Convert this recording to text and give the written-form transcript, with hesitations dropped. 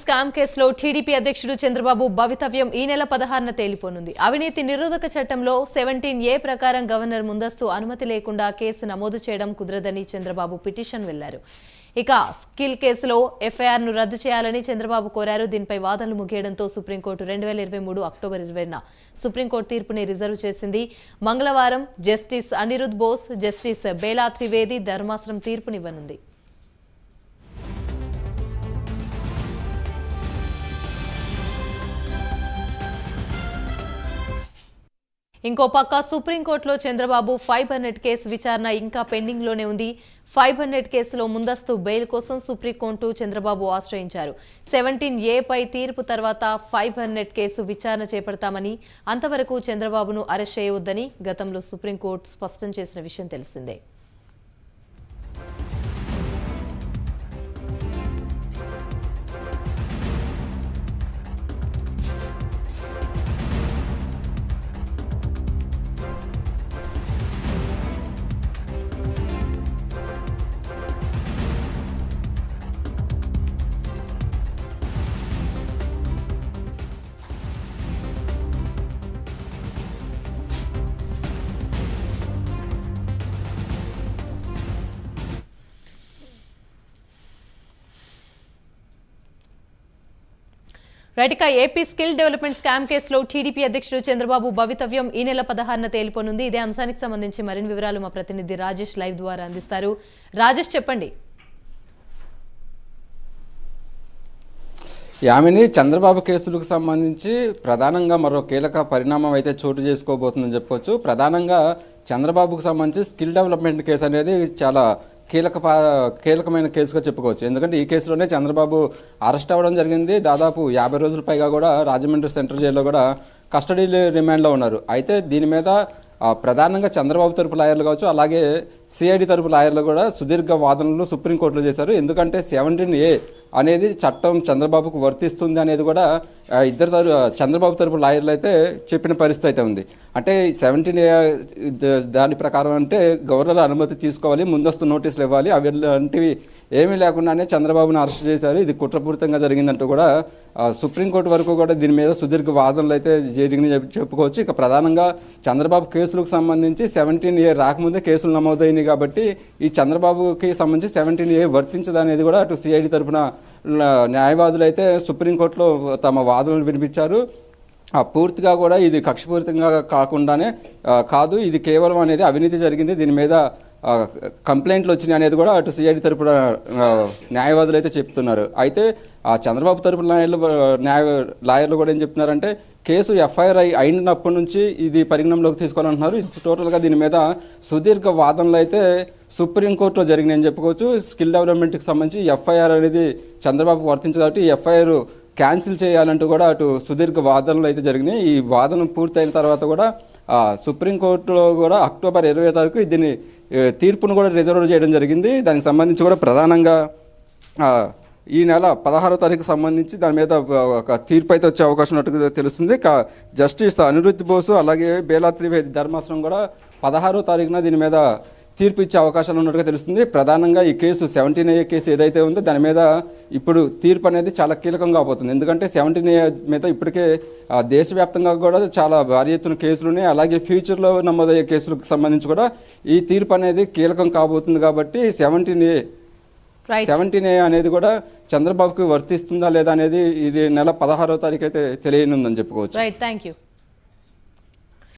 Scam కేసులో TDP అధ్యక్షుడు చంద్రబాబు భవితవ్యం ఈ నెల 16న తేలిపోనుంది. అవినీతి నిరోధక చట్టంలో 17A ప్రకారం గవర్నర్ ముందస్తు అనుమతి లేకుండా కేసు నమోదు చేయడం కుదరదని చంద్రబాబు పిటిషన్ వెళ్లారు. ఇక స్కిల్ కేసులో ఎఫ్ఐఆర్ను రద్దు చేయాలని చంద్రబాబు కోరారు. దీనిపై వాదనలు ముగియడంతో సుప్రీంకోర్టు 2023 అక్టోబర్ 20న సుప్రీంకోర్టు తీర్పుని రిజర్వ్ చేసింది. మంగళవారం జస్టిస్ అనిరుద్ బోస్, జస్టిస్ బేలా త్రివేది ధర్మాసనం తీర్పునివ్వనుంది. ఇంకో పక్క సుప్రీంకోర్టులో చంద్రబాబు ఫైబర్ నెట్ కేసు విచారణ ఇంకా పెండింగ్ లోనే ఉంది. ఫైబర్ నెట్ కేసులో ముందస్తు బెయిల్ కోసం సుప్రీంకోర్టు చంద్రబాబు ఆశ్రయించారు. 17A పై తీర్పు తర్వాత ఫైబర్ నెట్ కేసు విచారణ చేపడతామని, అంతవరకు చంద్రబాబును అరెస్ట్ చేయవద్దని గతంలో సుప్రీంకోర్టు స్పష్టం చేసిన విషయం తెలిసిందే. Right, AP skill development scam కేసులో టీడీపీ అధ్యక్షుడు చంద్రబాబు భవితవ్యం ఈ నెల 16న తేలిపోనుంది. ఇదే అంశానికి సంబంధించి మరిన్ని వివరాలు మా ప్రతినిధి రాజేష్ లైవ్ ద్వారా అందిస్తారు. రాజేష్, చెప్పండి. యామిని, చంద్రబాబు కేసులకు సంబంధించి ప్రధానంగా మరో కీలక పరిణామం అయితే చోటు చేసుకోబోతుందని చెప్పుకోవచ్చు. ప్రధానంగా చంద్రబాబుకు సంబంధించి స్కిల్ డెవలప్మెంట్ కేసు అనేది చాలా కీలకమైన కేసుగా చెప్పుకోవచ్చు. ఎందుకంటే ఈ కేసులోనే చంద్రబాబు అరెస్ట్ అవ్వడం జరిగింది. దాదాపు 50 రోజుల పైగా కూడా రాజమండ్రి సెంట్రల్ జైల్లో కూడా కస్టడీ రిమాండ్లో ఉన్నారు. అయితే దీని మీద ప్రధానంగా చంద్రబాబు తరపు లాయర్లు కావచ్చు, అలాగే సిఐడి తరపు లాయర్లు కూడా సుదీర్ఘ వాదనలు సుప్రీంకోర్టులో చేశారు. ఎందుకంటే 17A అనేది చట్టం చంద్రబాబుకు వర్తిస్తుంది అనేది కూడా చంద్రబాబు తరపు లాయర్లు అయితే చెప్పిన పరిస్థితి అయితే ఉంది. అంటే 17A దాని ప్రకారం అంటే గవర్నర్ అనుమతి తీసుకోవాలి, ముందస్తు నోటీసులు ఇవ్వాలి, అలాంటివి ఏమీ లేకుండానే చంద్రబాబును అరెస్ట్ చేశారు. ఇది కుట్రపూరితంగా జరిగిందంటూ కూడా సుప్రీంకోర్టు వరకు కూడా దీని మీద సుదీర్ఘ వాదనలు అయితే జరిగినాయి చెప్పుకోవచ్చు. ఇక ప్రధానంగా చంద్రబాబు కేసులకు సంబంధించి 17A రాకముందే కేసులు నమోదైనాయి కాబట్టి ఈ చంద్రబాబుకి సంబంధించి 17A వర్తించదనేది కూడా అటు సిఐడి తరఫున న్యాయవాదులు అయితే సుప్రీంకోర్టులో తమ వాదనలు వినిపించారు. పూర్తిగా కూడా ఇది కక్షపూరితంగా కాకుండానే కాదు, ఇది కేవలం అనేది అవినీతి జరిగింది, దీని మీద కంప్లైంట్లు వచ్చినాయి అనేది కూడా అటు సిఐడి తరపున న్యాయవాదులు అయితే చెప్తున్నారు. అయితే ఆ చంద్రబాబు తరపు లాయర్లు కూడా ఏం చెప్తున్నారంటే కేసు ఎఫ్ఐఆర్ అయినప్పటి నుంచి ఇది పరిగణనలోకి తీసుకోవాలంటున్నారు. ఇది టోటల్గా దీని మీద సుదీర్ఘ వాదనలు అయితే సుప్రీంకోర్టులో జరిగినాయని చెప్పుకోవచ్చు. స్కిల్ డెవలప్మెంట్కి సంబంధించి ఎఫ్ఐఆర్ అనేది చంద్రబాబు వర్తించదు కాబట్టి ఈ ఎఫ్ఐఆర్ క్యాన్సిల్ చేయాలంటూ కూడా అటు సుదీర్ఘ వాదనలు అయితే జరిగినాయి. ఈ వాదన పూర్తయిన తర్వాత కూడా సుప్రీంకోర్టులో కూడా అక్టోబర్ 20 తారీఖు దీన్ని తీర్పును కూడా రిజర్వ్ చేయడం జరిగింది. దానికి సంబంధించి కూడా ప్రధానంగా ఈ నెల 16వ తారీఖు సంబంధించి దాని మీద ఒక తీర్పు అయితే వచ్చే అవకాశం ఉన్నట్టుగా తెలుస్తుంది. జస్టిస్ అనిరుద్ బోసు అలాగే బేలా త్రివేది ధర్మాసనం కూడా 16వ తారీఖున దీని మీద తీర్పు ఇచ్చే అవకాశాలు ఉన్నట్టుగా తెలుస్తుంది. ప్రధానంగా ఈ కేసు 17A కేసు ఏదైతే ఉందో దాని మీద ఇప్పుడు తీర్పు అనేది చాలా కీలకంగా పోతుంది. ఎందుకంటే 17A మీద ఇప్పటికే దేశవ్యాప్తంగా కూడా చాలా భారీ ఎత్తున కేసులు ఉన్నాయి. అలాగే ఫ్యూచర్లో నమోదయ్యే కేసులకు సంబంధించి కూడా ఈ తీర్పు అనేది కీలకం కాబోతుంది. కాబట్టి 17A అనేది కూడా చంద్రబాబుకి వర్తిస్తుందా లేదా అనేది ఇది నెల 16వ తారీఖు అయితే తెలియనుందని చెప్పుకోవచ్చు. Right, thank you.